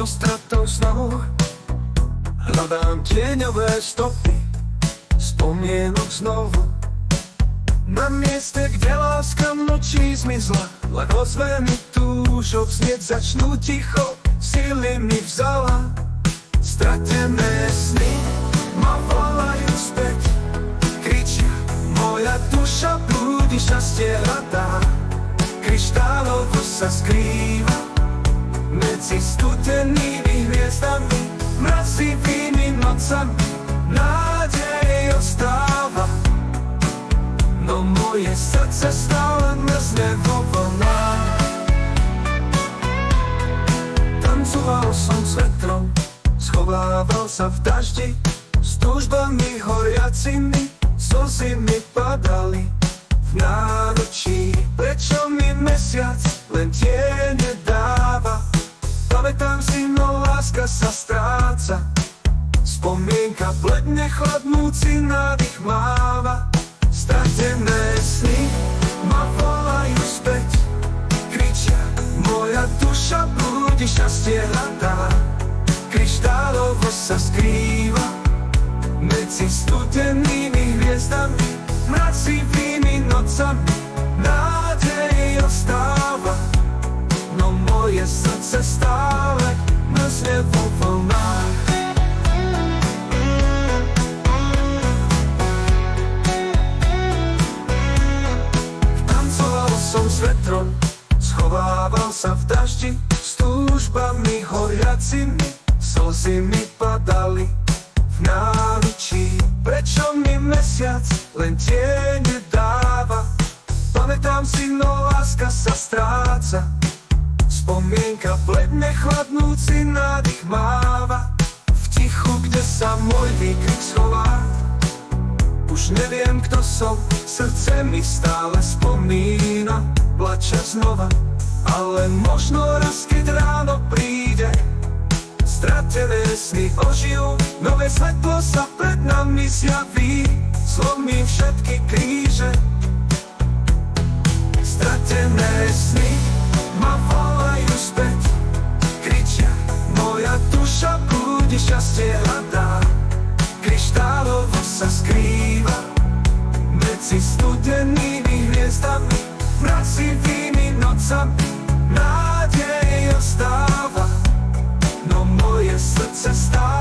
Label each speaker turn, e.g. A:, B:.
A: so stratou snov. Hľadám tieňové stopy spomienok znovu. Na mieste, kde láska v noči zmizla, len ozveny túžob znieť začnú ticho, sily mi vzala. Stratené sny ma volajú späť, kričia, moja duša blúdi, šťastie hľadá. Kryštálovo sa skrýva medzi studenými hviezdami, mrazivými nocami, nádej ostáva. No moje srdce stále mrzne vo vlnách. Tancoval som s vetrom, schovával sa v daždi, s túžbami horiacimi, slzy mi padali v náručí. Prečo mi mesiac len tiene dáva? Pamätám si, no láska sa stráca, spomienka bledne, chladnúci nádych máva. Stratené sny ma volajú späť, kričia, moja duša blúdi, šťastie hľadá. Kryštálovo sa skrýva medzi studenými hviezdami, mrazivými nocami, nádej ostáva. No moje srdce stále mrzne vo vlnách. Som s vetrom, schovával sa v daždi, s túžbami horiacimi, slzy mi padali v náručí. Prečo mi mesiac len tiene dáva? Pamätám si, no láska sa stráca, spomienka bledne, chladnúci nádych máva. V tichu, kde sa môj výkrik schová, už neviem, kto som, srdce mi stále spomína, plače znova, ale možno raz, keď ráno príde, stratené sny ožijú, nové svetlo sa pred nami zjaví, zlomí všetky kríže. Stratené sny ma volajú späť, kričia, moja duša blúdi, šťastie hľadá. Kryštálovo sa skrýva medzi studenými hviezdami, mrazivými nocami, nádej ostáva. No moje srdce stále